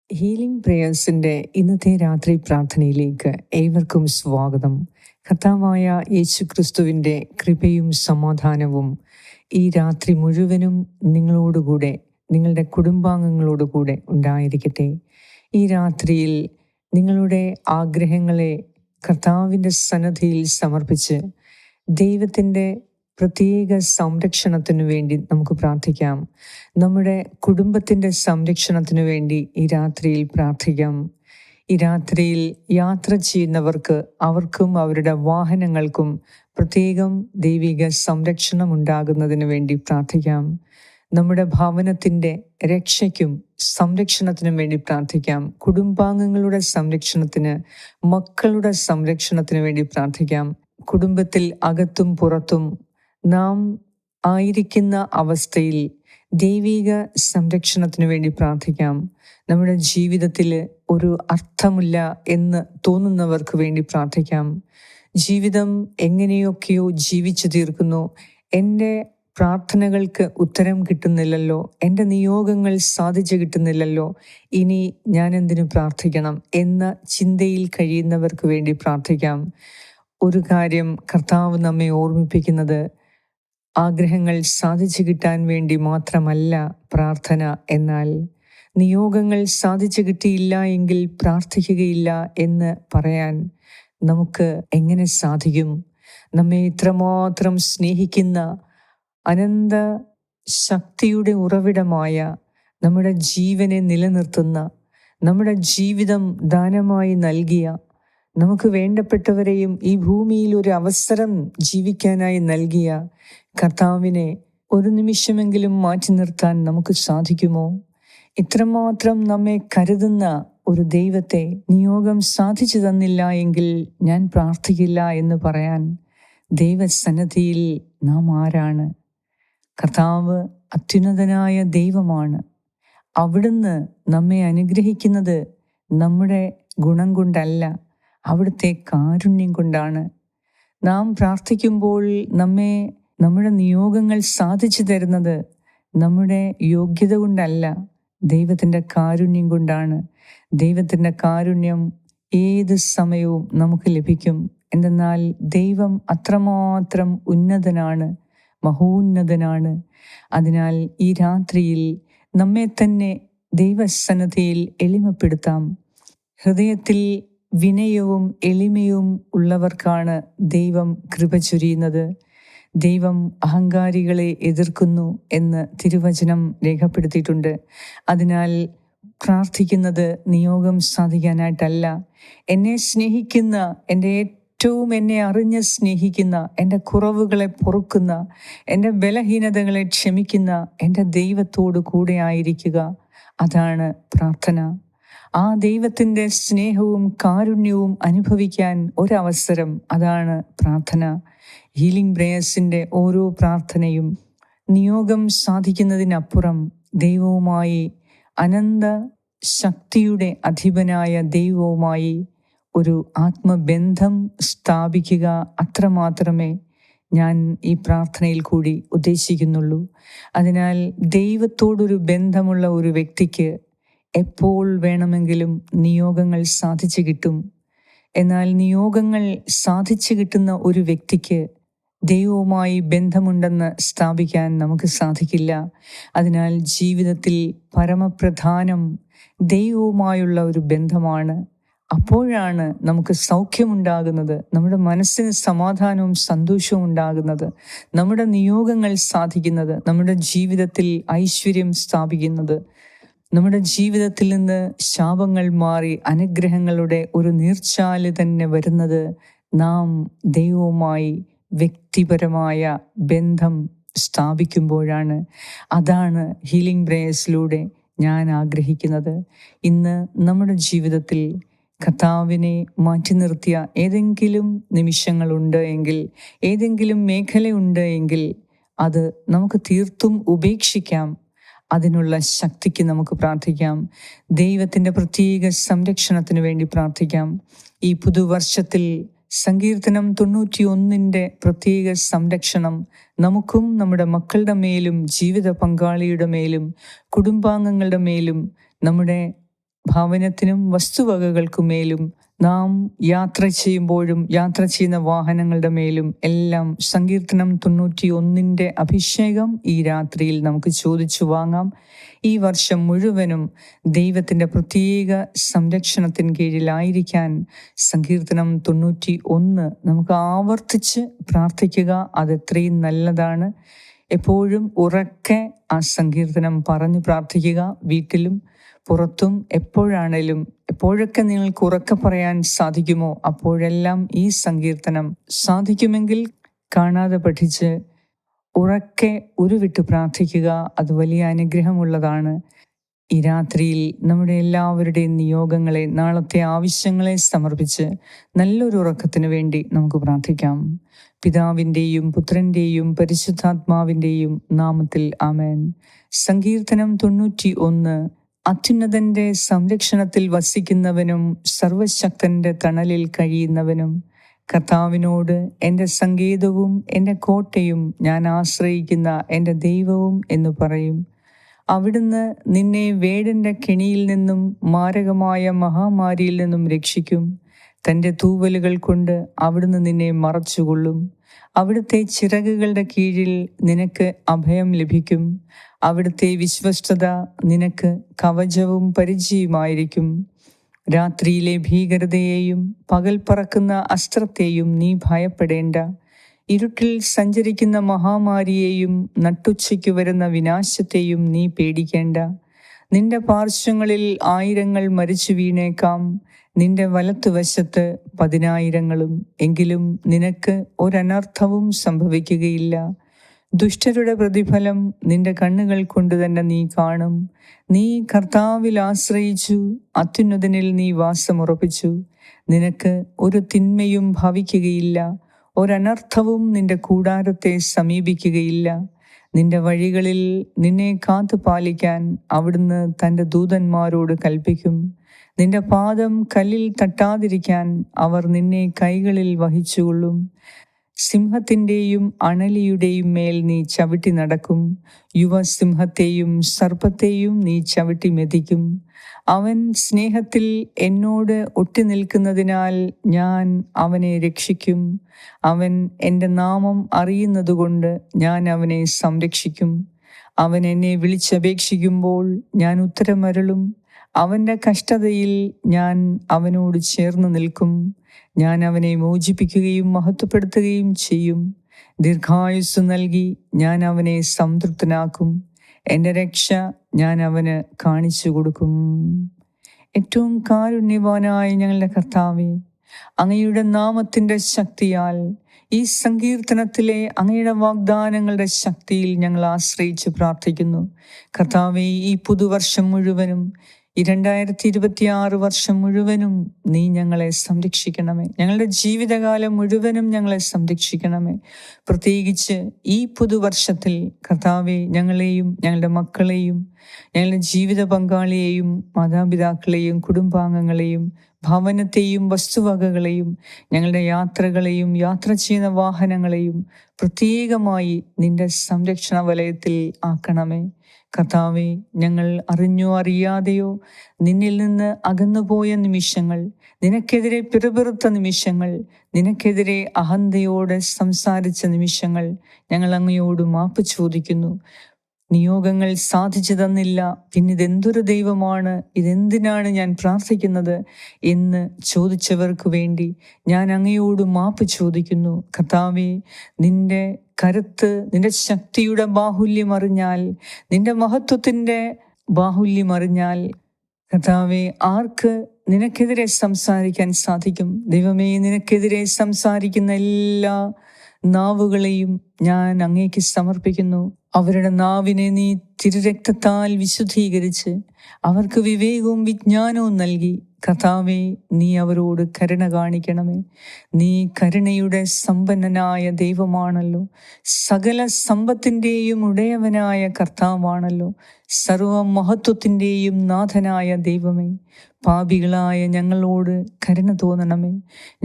Healing പ്രേയേഴ്സിൻ്റെ ഇന്നത്തെ രാത്രി പ്രാർത്ഥനയിലേക്ക് ഏവർക്കും സ്വാഗതം. കർത്താവായ യേശുക്രിസ്തുവിൻ്റെ കൃപയും സമാധാനവും ഈ രാത്രി മുഴുവനും നിങ്ങളോടുകൂടെ, നിങ്ങളുടെ കുടുംബാംഗങ്ങളോടുകൂടെ ഉണ്ടായിരിക്കട്ടെ. ഈ രാത്രിയിൽ നിങ്ങളുടെ ആഗ്രഹങ്ങളെ കർത്താവിൻ്റെ സന്നിധിയിൽ സമർപ്പിച്ച് ദൈവത്തിൻ്റെ പ്രത്യേക സംരക്ഷണത്തിനു വേണ്ടി നമുക്ക് പ്രാർത്ഥിക്കാം. നമ്മുടെ കുടുംബത്തിൻ്റെ സംരക്ഷണത്തിനു വേണ്ടി ഈ രാത്രിയിൽ പ്രാർത്ഥിക്കാം. ഈ രാത്രിയിൽ യാത്ര ചെയ്യുന്നവർക്ക്, അവർക്കും അവരുടെ വാഹനങ്ങൾക്കും പ്രത്യേകം ദൈവിക സംരക്ഷണം ഉണ്ടാകുന്നതിന് വേണ്ടി പ്രാർത്ഥിക്കാം. നമ്മുടെ ഭവനത്തിൻ്റെ രക്ഷയ്ക്കും സംരക്ഷണത്തിനും വേണ്ടി പ്രാർത്ഥിക്കാം. കുടുംബാംഗങ്ങളുടെ സംരക്ഷണത്തിന്, മക്കളുടെ സംരക്ഷണത്തിനു വേണ്ടി പ്രാർത്ഥിക്കാം. കുടുംബത്തിൽ അകത്തും പുറത്തും നാം ആയിരിക്കുന്ന അവസ്ഥയിൽ ദൈവിക സംരക്ഷണത്തിനു വേണ്ടി പ്രാർത്ഥിക്കാം. നമ്മുടെ ജീവിതത്തിൽ ഒരു അർത്ഥമില്ല എന്ന് തോന്നുന്നവർക്ക് വേണ്ടി പ്രാർത്ഥിക്കാം. ജീവിതം എങ്ങനെയൊക്കെയോ ജീവിച്ചു തീർക്കുന്നു, എൻ്റെ പ്രാർത്ഥനകൾക്ക് ഉത്തരം കിട്ടുന്നില്ലല്ലോ, എൻ്റെ നിയോഗങ്ങൾ സാധിച്ചു കിട്ടുന്നില്ലല്ലോ, ഇനി ഞാൻ എന്തിനു പ്രാർത്ഥിക്കണം എന്ന ചിന്തയിൽ കഴിയുന്നവർക്ക് വേണ്ടി പ്രാർത്ഥിക്കാം. ഒരു കാര്യം കർത്താവ് നമ്മെ ഓർമ്മിപ്പിക്കുന്നത്, ആഗ്രഹങ്ങൾ സാധിച്ചു കിട്ടാൻ വേണ്ടി മാത്രമല്ല പ്രാർത്ഥന, എന്നാൽ നിയോഗങ്ങൾ സാധിച്ചു കിട്ടിയില്ല എങ്കിൽ പ്രാർത്ഥിക്കുകയില്ല എന്ന് പറയാൻ നമുക്ക് എങ്ങനെ സാധിക്കും? നമ്മെ ഇത്രമാത്രം സ്നേഹിക്കുന്ന അനന്ത ശക്തിയുടെ ഉറവിടമായ, നമ്മുടെ ജീവനെ നിലനിർത്തുന്ന, നമ്മുടെ ജീവിതം ദാനമായി നൽകിയ, നമുക്ക് വേണ്ടപ്പെട്ടവരെയും ഈ ഭൂമിയിൽ ഒരു അവസരം ജീവിക്കാനായി നൽകിയ കർത്താവിനെ ഒരു നിമിഷമെങ്കിലും മാറ്റി നിർത്താൻ നമുക്ക് സാധിക്കുമോ? ഇത്രമാത്രം നമ്മെ കരുതുന്ന ഒരു ദൈവത്തെ നിയോഗം സാധിച്ചു തന്നില്ല എങ്കിൽ ഞാൻ പ്രാർത്ഥിക്കില്ല എന്ന് പറയാൻ ദൈവസന്നിധിയിൽ നാം ആരാണ്? കർത്താവ് അത്യുന്നതനായ ദൈവമാണ്. അവിടുന്ന് നമ്മെ അനുഗ്രഹിക്കുന്നത് നമ്മുടെ ഗുണം കൊണ്ടല്ല, അവിടുത്തെ കാരുണ്യം കൊണ്ടാണ്. നാം പ്രാർത്ഥിക്കുമ്പോൾ നമ്മുടെ നിയോഗങ്ങൾ സാധിച്ചു തരുന്നത് നമ്മുടെ യോഗ്യത കൊണ്ടല്ല, ദൈവത്തിൻ്റെ കാരുണ്യം കൊണ്ടാണ്. ദൈവത്തിൻ്റെ കാരുണ്യം ഏത് സമയവും നമുക്ക് ലഭിക്കും. എന്തെന്നാൽ ദൈവം അത്രമാത്രം ഉന്നതനാണ്, മഹോന്നതനാണ്. അതിനാൽ ഈ രാത്രിയിൽ നമ്മെ തന്നെ ദൈവസന്നിധിയിൽ എളിമപ്പെടുത്താം. ഹൃദയത്തിൽ വിനയവും എളിമയും ഉള്ളവർക്കാണ് ദൈവം കൃപ ചൊരിയുന്നത്. ദൈവം അഹങ്കാരികളെ എതിർക്കുന്നു എന്ന് തിരുവചനം രേഖപ്പെടുത്തിയിട്ടുണ്ട്. അതിനാൽ പ്രാർത്ഥിക്കുന്നത് നിയോഗം സാധിക്കാനായിട്ടല്ല, എന്നെ സ്നേഹിക്കുന്ന, എന്നെ അറിഞ്ഞ് സ്നേഹിക്കുന്ന, എൻ്റെ കുറവുകളെ പൊറുക്കുന്ന, എൻ്റെ ബലഹീനതകളെ ക്ഷമിക്കുന്ന എൻ്റെ ദൈവത്തോട് കൂടെ ആയിരിക്കുക. അതാണ് പ്രാർത്ഥന. ആ ദൈവത്തിൻ്റെ സ്നേഹവും കാരുണ്യവും അനുഭവിക്കാൻ ഒരവസരം, അതാണ് പ്രാർത്ഥന. ഹീലിംഗ് പ്രേയേഴ്സിൻ്റെ ഓരോ പ്രാർത്ഥനയും നിയോഗം സാധിക്കുന്നതിനപ്പുറം ദൈവവുമായി, അനന്ത ശക്തിയുടെ അധിപനായ ദൈവവുമായി ഒരു ആത്മബന്ധം സ്ഥാപിക്കുക, അത്രമാത്രമേ ഞാൻ ഈ പ്രാർത്ഥനയിൽ കൂടി ഉദ്ദേശിക്കുന്നുള്ളൂ. അതിനാൽ ദൈവത്തോടൊരു ബന്ധമുള്ള ഒരു വ്യക്തിക്ക് എപ്പോൾ വേണമെങ്കിലും നിയോഗങ്ങൾ സാധിച്ചു കിട്ടും. എന്നാൽ നിയോഗങ്ങൾ സാധിച്ചു കിട്ടുന്ന ഒരു വ്യക്തിക്ക് ദൈവവുമായി ബന്ധമുണ്ടെന്ന് സ്ഥാപിക്കാൻ നമുക്ക് സാധിക്കില്ല. അതിനാൽ ജീവിതത്തിൽ പരമപ്രധാനം ദൈവവുമായുള്ള ഒരു ബന്ധമാണ്. അപ്പോഴാണ് നമുക്ക് സൗഖ്യമുണ്ടാകുന്നത്, നമ്മുടെ മനസ്സിന് സമാധാനവും സന്തോഷവും ഉണ്ടാകുന്നത്, നമ്മുടെ നിയോഗങ്ങൾ സാധിക്കുന്നത്, നമ്മുടെ ജീവിതത്തിൽ ഐശ്വര്യം സ്ഥാപിക്കുന്നത്, നമ്മുടെ ജീവിതത്തിൽ നിന്ന് ശാപങ്ങൾ മാറി അനുഗ്രഹങ്ങളുടെ ഒരു നീർച്ചാല് തന്നെ വരുന്നത് നാം ദൈവവുമായി വ്യക്തിപരമായ ബന്ധം സ്ഥാപിക്കുമ്പോഴാണ്. അതാണ് ഹീലിംഗ് പ്രേയേഴ്സിലൂടെ ഞാൻ ആഗ്രഹിക്കുന്നത്. ഇന്ന് നമ്മുടെ ജീവിതത്തിൽ കർത്താവിനെ മാറ്റി നിർത്തിയ ഏതെങ്കിലും നിമിഷങ്ങളുണ്ട് എങ്കിൽ, ഏതെങ്കിലും മേഖലയുണ്ട് എങ്കിൽ അത് നമുക്ക് തീർത്തും ഉപേക്ഷിക്കാം. അതിനുള്ള ശക്തിക്ക് നമുക്ക് പ്രാർത്ഥിക്കാം. ദൈവത്തിൻ്റെ പ്രത്യേക സംരക്ഷണത്തിന് വേണ്ടി പ്രാർത്ഥിക്കാം. ഈ പുതുവർഷത്തിൽ സങ്കീർത്തനം 91 പ്രത്യേക സംരക്ഷണം നമുക്കും നമ്മുടെ മക്കളുടെ മേലും ജീവിത പങ്കാളിയുടെ മേലും കുടുംബാംഗങ്ങളുടെ മേലും നമ്മുടെ ഭവനത്തിനും വസ്തുവകകൾക്കുമേലും നാം യാത്ര ചെയ്യുമ്പോഴും യാത്ര ചെയ്യുന്ന വാഹനങ്ങളുടെ മേലും എല്ലാം സങ്കീർത്തനം 91 അഭിഷേകം ഈ രാത്രിയിൽ നമുക്ക് ചോദിച്ചു വാങ്ങാം. ഈ വർഷം മുഴുവനും ദൈവത്തിൻ്റെ പ്രത്യേക സംരക്ഷണത്തിന് കീഴിലായിരിക്കാൻ സങ്കീർത്തനം 91 നമുക്ക് ആവർത്തിച്ച് പ്രാർത്ഥിക്കുക. അതെത്രയും നല്ലതാണ്. എപ്പോഴും ഉറക്കെ ആ സങ്കീർത്തനം പറഞ്ഞു പ്രാർത്ഥിക്കുക. വീട്ടിലും പുറത്തും എപ്പോഴൊക്കെ നിങ്ങൾക്ക് ഉറക്കെ പറയാൻ സാധിക്കുമോ അപ്പോഴെല്ലാം ഈ സങ്കീർത്തനം സാധിക്കുമെങ്കിൽ കാണാതെ പഠിച്ച് ഉറക്കെ ഉരുവിട്ട് പ്രാർത്ഥിക്കുക. അത് വലിയ അനുഗ്രഹമുള്ളതാണ്. ഈ രാത്രിയിൽ നമ്മുടെ എല്ലാവരുടെയും നിയോഗങ്ങളെ, നാളത്തെ ആവശ്യങ്ങളെ സമർപ്പിച്ച് നല്ലൊരു ഉറക്കത്തിന് വേണ്ടി നമുക്ക് പ്രാർത്ഥിക്കാം. പിതാവിൻ്റെയും പുത്രൻ്റെയും പരിശുദ്ധാത്മാവിൻ്റെയും നാമത്തിൽ ആമേൻ. സങ്കീർത്തനം 91. അത്യുന്നതന്റെ സംരക്ഷണത്തിൽ വസിക്കുന്നവനും സർവശക്തന്റെ തണലിൽ കഴിയുന്നവനും കർത്താവിനോട് എൻ്റെ സങ്കേതവും എൻ്റെ കോട്ടയും ഞാൻ ആശ്രയിക്കുന്ന എൻ്റെ ദൈവവും എന്ന് പറയും. അവിടുന്ന് നിന്നെ വേടന്റെ കെണിയിൽ നിന്നും മാരകമായ മഹാമാരിയിൽ നിന്നും രക്ഷിക്കും. തൻ്റെ തൂവലുകൾ കൊണ്ട് അവിടുന്ന് നിന്നെ മറച്ചുകൊള്ളും. അവിടുത്തെ ചിറകുകളുടെ കീഴിൽ നിനക്ക് അഭയം ലഭിക്കും. അവിടുത്തെ വിശ്വസ്തത നിനക്ക് കവചവും പരിചയമായിരിക്കും. രാത്രിയിലെ ഭീകരതയെയും പകൽ പറക്കുന്ന അസ്ത്രത്തെയും നീ ഭയപ്പെടേണ്ട. ഇരുട്ടിൽ സഞ്ചരിക്കുന്ന മഹാമാരിയെയും നട്ടുച്ചയ്ക്ക് വരുന്ന വിനാശത്തെയും നീ പേടിക്കേണ്ട. നിന്റെ പാർശ്വങ്ങളിൽ 1000 മരിച്ചു വീണേക്കാം, നിന്റെ വലത്തുവശത്ത് 10,000. എങ്കിലും നിനക്ക് ഒരനർത്ഥവും സംഭവിക്കുകയില്ല. ദുഷ്ടരുടെ പ്രതിഫലം നിന്റെ കണ്ണുകൾ കൊണ്ട് തന്നെ നീ കാണും. നീ കർത്താവിൽ ആശ്രയിച്ചു, അത്യുന്നതനിൽ നീ വാസമുറപ്പിച്ചു. നിനക്ക് ഒരു തിന്മയും ഭവിക്കുകയില്ല, ഒരനർത്ഥവും നിന്റെ കൂടാരത്തെ സമീപിക്കുകയില്ല. നിന്റെ വഴികളിൽ നിന്നെ കാത്തു പാലിക്കാൻ അവിടുന്ന് തൻ്റെ ദൂതന്മാരോട് കൽപ്പിക്കും. നിന്റെ പാദം കല്ലിൽ തട്ടാതിരിക്കാൻ അവർ നിന്നെ കൈകളിൽ വഹിച്ചുകൊള്ളും. സിംഹത്തിൻ്റെയും അണലിയുടെയും മേൽ നീ ചവിട്ടി നടക്കും. യുവസിംഹത്തെയും സർപ്പത്തെയും നീ ചവിട്ടി മെതിക്കും. അവൻ സ്നേഹത്തിൽ എന്നോട് ഒട്ടി നിൽക്കുന്നതിനാൽ ഞാൻ അവനെ രക്ഷിക്കും. അവൻ എൻ്റെ നാമം അറിയുന്നതുകൊണ്ട് ഞാൻ അവനെ സംരക്ഷിക്കും. അവൻ എന്നെ വിളിച്ചപേക്ഷിക്കുമ്പോൾ ഞാൻ ഉത്തരമരുളും. അവൻ്റെ കഷ്ടതയിൽ ഞാൻ അവനോട് ചേർന്ന് നിൽക്കും. ഞാൻ അവനെ മോചിപ്പിക്കുകയും മഹത്വപ്പെടുത്തുകയും ചെയ്യും. ദീർഘായുസ്സ് നൽകി ഞാൻ അവനെ സംതൃപ്തനാക്കും. എൻ്റെ രക്ഷ ഞാൻ അവന് കാണിച്ചു കൊടുക്കും. ഏറ്റവും കാരുണ്യവാനായ ഞങ്ങളുടെ കർത്താവേ, അങ്ങയുടെ നാമത്തിൻ്റെ ശക്തിയാൽ ഈ സങ്കീർത്തനത്തിലെ അങ്ങയുടെ വാഗ്ദാനങ്ങളുടെ ശക്തിയിൽ ഞങ്ങൾ ആശ്രയിച്ച് പ്രാർത്ഥിക്കുന്നു. കർത്താവേ, ഈ പുതുവർഷം മുഴുവനും, ഈ 2026 വർഷം മുഴുവനും നീ ഞങ്ങളെ സംരക്ഷിക്കണമേ. ഞങ്ങളുടെ ജീവിതകാലം മുഴുവനും ഞങ്ങളെ സംരക്ഷിക്കണമേ. പ്രത്യേകിച്ച് ഈ പുതുവർഷത്തിൽ കർത്താവെ, ഞങ്ങളെയും ഞങ്ങളുടെ മക്കളെയും ഞങ്ങളുടെ ജീവിത പങ്കാളിയെയും മാതാപിതാക്കളെയും കുടുംബാംഗങ്ങളെയും ഭവനത്തെയും വസ്തുവകകളെയും ഞങ്ങളുടെ യാത്രകളെയും യാത്ര ചെയ്യുന്ന വാഹനങ്ങളെയും പ്രത്യേകമായി നിന്റെ സംരക്ഷണ വലയത്തിൽ ആക്കണമേ. കർത്താവെ, ഞങ്ങൾ അറിഞ്ഞോ അറിയാതെയോ നിന്നിൽ നിന്ന് അകന്നുപോയ നിമിഷങ്ങൾ, നിനക്കെതിരെ പിറുപിറുത്ത നിമിഷങ്ങൾ, നിനക്കെതിരെ അഹന്തയോടെ സംസാരിച്ച നിമിഷങ്ങൾ, ഞങ്ങൾ അങ്ങയോട് മാപ്പ് ചോദിക്കുന്നു. നിയോഗങ്ങൾ സാധിച്ചു തന്നില്ല, പിന്നെ ഇതെന്തൊരു ദൈവമാണ്, ഇതെന്തിനാണ് ഞാൻ പ്രാർത്ഥിക്കുന്നത് എന്ന് ചോദിച്ചവർക്ക് വേണ്ടി ഞാൻ അങ്ങയോട് മാപ്പ് ചോദിക്കുന്നു. കർത്താവേ, നിന്റെ കരുത്ത്, നിന്റെ ശക്തിയുടെ ബാഹുല്യം അറിഞ്ഞാൽ, നിന്റെ മഹത്വത്തിൻ്റെ ബാഹുല്യം അറിഞ്ഞാൽ കർത്താവേ, ആർക്ക് നിനക്കെതിരെ സംസാരിക്കാൻ സാധിക്കും? ദൈവമേ, നിനക്കെതിരെ സംസാരിക്കുന്ന എല്ലാ നാവുകളെയും ഞാൻ അങ്ങേക്ക് സമർപ്പിക്കുന്നു. അവരുടെ നാവിനെ നീ തിരുരക്തത്താൽ വിശുദ്ധീകരിച്ച് അവർക്ക് വിവേകവും വിജ്ഞാനവും നൽകി. കർത്താവേ, നീ അവരോട് കരുണ കാണിക്കണമേ. നീ കരുണയുടെ സമ്പന്നനായ ദൈവമാണല്ലോ. സകല സമ്പത്തിൻ്റെയും ഉടയവനായ കർത്താവാണല്ലോ. സർവമഹത്വത്തിൻ്റെയും നാഥനായ ദൈവമേ, പാപികളായ ഞങ്ങളോട് കരുണ തോന്നണമേ.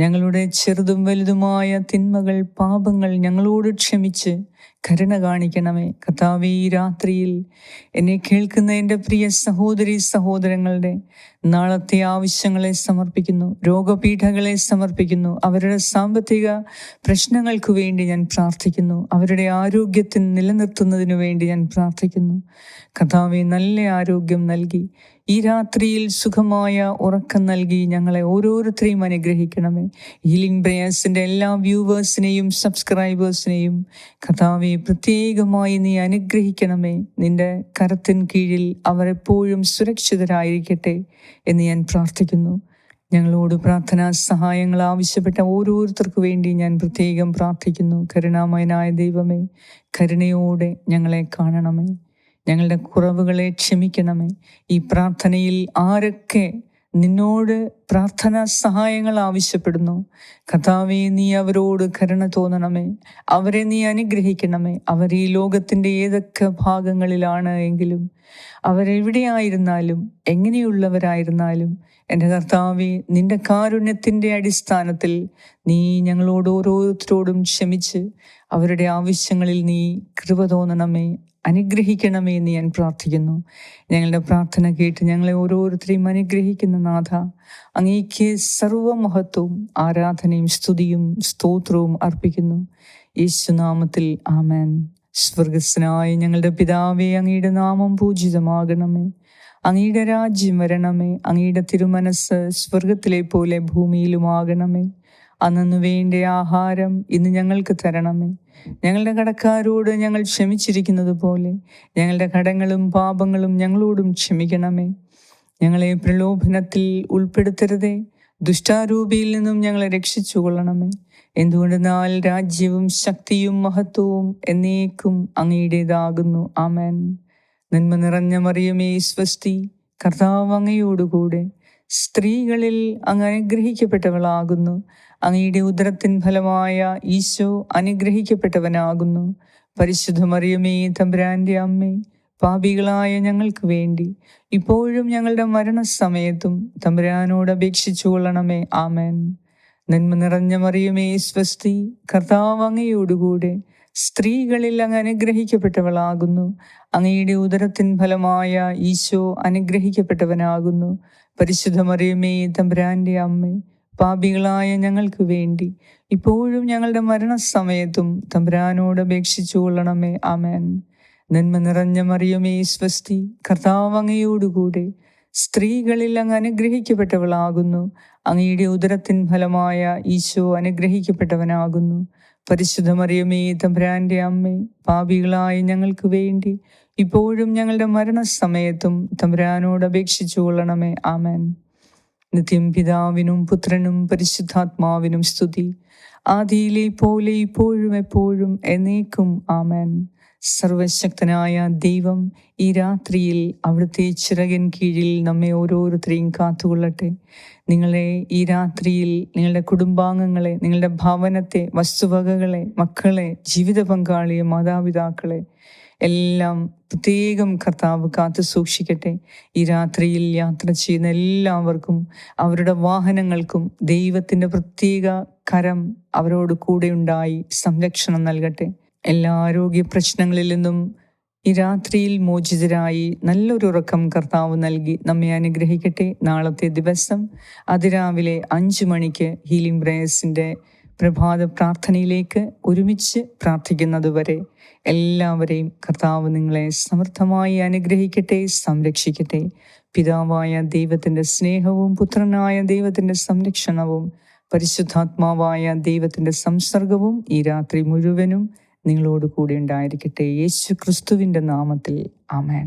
ഞങ്ങളുടെ ചെറുതും വലുതുമായ തിന്മകൾ, പാപങ്ങൾ ഞങ്ങളോട് ക്ഷമിച്ച് കരുണ കാണിക്കണമേ. കർത്താവേ, ഈ രാത്രിയിൽ എന്നെ കേൾക്കുന്ന എൻ്റെ പ്രിയ സഹോദരി സഹോദരങ്ങളുടെ നാളത്തെ ആവശ്യങ്ങളെ സമർപ്പിക്കുന്നു, രോഗപീഠകളെ സമർപ്പിക്കുന്നു. അവരുടെ സാമ്പത്തിക പ്രശ്നങ്ങൾക്ക് വേണ്ടി ഞാൻ പ്രാർത്ഥിക്കുന്നു. അവരുടെ ആരോഗ്യത്തിന് നിലനിർത്തുന്നതിനു വേണ്ടി ഞാൻ പ്രാർത്ഥിക്കുന്നു. കർത്താവേ, നല്ല ആരോഗ്യം നൽകി ഈ രാത്രിയിൽ സുഖമായ ഉറക്കം നൽകി ഞങ്ങളെ ഓരോരുത്തരെയും അനുഗ്രഹിക്കണമേ. ഹീലിംഗ് പ്രേയേഴ്സിൻ്റെ എല്ലാ വ്യൂവേഴ്സിനെയും സബ്സ്ക്രൈബേഴ്സിനെയും കർത്താവെ പ്രത്യേകമായി നീ അനുഗ്രഹിക്കണമേ. നിന്റെ കരത്തിൻ കീഴിൽ അവർ എപ്പോഴും സുരക്ഷിതരായിരിക്കട്ടെ എന്ന് ഞാൻ പ്രാർത്ഥിക്കുന്നു. ഞങ്ങളോട് പ്രാർത്ഥനാ സഹായങ്ങൾ ആവശ്യപ്പെട്ട ഓരോരുത്തർക്കു വേണ്ടി ഞാൻ പ്രത്യേകം പ്രാർത്ഥിക്കുന്നു. കരുണാമയനായ ദൈവമേ, കരുണയോടെ ഞങ്ങളെ കാണണമേ. ഞങ്ങളുടെ കുറവുകളെ ക്ഷമിക്കണമേ. ഈ പ്രാർത്ഥനയിൽ ആരൊക്കെ നിന്നോട് പ്രാർത്ഥനാ സഹായങ്ങൾ ആവശ്യപ്പെടുന്നു, കർത്താവേ, നീ അവരോട് കരുണ തോന്നണമേ. അവരെ നീ അനുഗ്രഹിക്കണമേ. അവർ ഈ ലോകത്തിൻ്റെ ഏതൊക്കെ ഭാഗങ്ങളിലാണ് എങ്കിലും, അവരെവിടെയായിരുന്നാലും എങ്ങനെയുള്ളവരായിരുന്നാലും, എൻ്റെ കർത്താവേ, നിന്റെ കാരുണ്യത്തിൻ്റെ അടിസ്ഥാനത്തിൽ നീ ഞങ്ങളോട് ഓരോരുത്തരോടും ക്ഷമിച്ച് അവരുടെ ആവശ്യങ്ങളിൽ നീ കൃപ തോന്നണമേ, അനുഗ്രഹിക്കണമേ എന്ന് ഞാൻ പ്രാർത്ഥിക്കുന്നു. ഞങ്ങളുടെ പ്രാർത്ഥന കേട്ട് ഞങ്ങളെ ഓരോരുത്തരെയും അനുഗ്രഹിക്കുന്ന നാഥ, അങ്ങേക്ക് സർവമഹത്വവും ആരാധനയും സ്തുതിയും സ്തോത്രവും അർപ്പിക്കുന്നു. യേശുനാമത്തിൽ ആമേൻ. സ്വർഗസ്നായ ഞങ്ങളുടെ പിതാവേ, അങ്ങയുടെ നാമം പൂജിതമാകണമേ. അങ്ങയുടെ രാജ്യം വരണമേ. അങ്ങയുടെ തിരുമനസ് സ്വർഗത്തിലെ പോലെ ഭൂമിയിലുമാകണമേ. അന്നു വേണ്ട ആഹാരം ഇന്ന് ഞങ്ങൾക്ക് തരണമേ. ഞങ്ങളുടെ കടക്കാരോട് ഞങ്ങൾ ക്ഷമിച്ചിരിക്കുന്നത് പോലെ ഞങ്ങളുടെ കടങ്ങളും പാപങ്ങളും ഞങ്ങളോടും ക്ഷമിക്കണമേ. ഞങ്ങളെ പ്രലോഭനത്തിൽ ഉൾപ്പെടുത്തരുതേ, ദുഷ്ടാരൂപിയിൽ നിന്നും ഞങ്ങളെ രക്ഷിച്ചു കൊള്ളണമേ. എന്തുകൊണ്ടെന്നാൽ രാജ്യവും ശക്തിയും മഹത്വവും എന്നേക്കും അങ്ങയുടേതാകുന്നു. ആമേൻ. നന്മ നിറഞ്ഞ മറിയമേ, സ്വസ്തി, കർത്താവ് അങ്ങയോടുകൂടെ സ്ത്രീകളിൽ അങ്ങ് അനുഗ്രഹിക്കപ്പെട്ടവളാകുന്നു. അങ്ങയുടെ ഉദരത്തിൻ ഫലമായ ഈശോ അനുഗ്രഹിക്കപ്പെട്ടവനാകുന്നു. പരിശുദ്ധ മറിയമേ, തമ്പുരാന്റെ അമ്മേ, പാപികളായ ഞങ്ങൾക്ക് വേണ്ടി ഇപ്പോഴും ഞങ്ങളുടെ മരണസമയത്തും തമ്പുരാനോട് അപേക്ഷിച്ചു കൊള്ളണമേ. ആമേൻ. നന്മ നിറഞ്ഞ മറിയമേ, സ്വസ്തി, കർത്താവ് അങ്ങയോടുകൂടെ സ്ത്രീകളിൽ അങ്ങ് അനുഗ്രഹിക്കപ്പെട്ടവളാകുന്നു. അങ്ങയുടെ ഉദരത്തിൻ ഫലമായ ഈശോ അനുഗ്രഹിക്കപ്പെട്ടവനാകുന്നു. പരിശുദ്ധ മറിയമേ, തമ്പുരാന്റെ അമ്മേ, പാപികളായ ഞങ്ങൾക്ക് വേണ്ടി ഇപ്പോഴും ഞങ്ങളുടെ മരണസമയത്തും തമ്പുരാനോട് അപേക്ഷിച്ചു കൊള്ളണമേ. ആമേൻ. നന്മ നിറഞ്ഞ മറിയമേ, സ്വസ്തി, കർത്താവ് അങ്ങയോടുകൂടെ സ്ത്രീകളിൽ അങ്ങ് അനുഗ്രഹിക്കപ്പെട്ടവളാകുന്നു. അങ്ങയുടെ ഉദരത്തിൻ ഫലമായ ഈശോ അനുഗ്രഹിക്കപ്പെട്ടവനാകുന്നു. പരിശുദ്ധ മറിയമേ, തമ്പുരാന്റെ അമ്മേ, പാപികളായ ഞങ്ങൾക്ക് വേണ്ടി ഇപ്പോഴും ഞങ്ങളുടെ മരണസമയത്തും തമ്പുരാനോട് അപേക്ഷിച്ചു കൊള്ളണമേ. ആമേൻ. നിത്യം പിതാവിനും പുത്രനും പരിശുദ്ധാത്മാവിനും സ്തുതി, ആദിയിലെ പോലെ ഇപ്പോഴും എപ്പോഴും എന്നേക്കും. ആമേൻ. സർവശക്തനായ ദൈവം ഈ രാത്രിയിൽ അവിടുത്തെ ചിറകിൻ കീഴിൽ നമ്മെ ഓരോരുത്തരെയും കാത്തുകൊള്ളട്ടെ. നിങ്ങളെ ഈ രാത്രിയിൽ നിങ്ങളുടെ കുടുംബാംഗങ്ങളെ, നിങ്ങളുടെ ഭവനത്തെ, വസ്തുവകകളെ, മക്കളെ, ജീവിത പങ്കാളിയെ, മാതാപിതാക്കളെ എല്ലാം പ്രത്യേകം കർത്താവ് കാത്തു സൂക്ഷിക്കട്ടെ. ഈ രാത്രിയിൽ യാത്ര ചെയ്യുന്ന എല്ലാവർക്കും, അവരുടെ വാഹനങ്ങൾക്കും ദൈവത്തിൻ്റെ പ്രത്യേക കരം അവരോട് കൂടെ ഉണ്ടായി സംരക്ഷണം നൽകട്ടെ. എല്ലാ ആരോഗ്യ പ്രശ്നങ്ങളിൽ നിന്നും ഈ രാത്രിയിൽ മോചിതരായി നല്ലൊരു ഉറക്കം കർത്താവ് നൽകി നമ്മെ അനുഗ്രഹിക്കട്ടെ. നാളത്തെ ദിവസം അതിരാവിലെ 5 മണിക്ക് ഹീലിംഗ് പ്രേയേഴ്സിൻ്റെ പ്രഭാത പ്രാർത്ഥനയിലേക്ക് ഒരുമിച്ച് പ്രാർത്ഥിക്കുന്നതുവരെ എല്ലാവരെയും കർത്താവ് നിങ്ങളെ സമൃദ്ധമായി അനുഗ്രഹിക്കട്ടെ, സംരക്ഷിക്കട്ടെ. പിതാവായ ദൈവത്തിൻ്റെ സ്നേഹവും പുത്രനായ ദൈവത്തിൻ്റെ സംരക്ഷണവും പരിശുദ്ധാത്മാവായ ദൈവത്തിൻ്റെ സംസർഗവും ഈ രാത്രി മുഴുവനും നിങ്ങളോട് കൂടി ഉണ്ടായിരിക്കട്ടെ. യേശു ക്രിസ്തുവിൻ്റെ നാമത്തിൽ ആമേൻ.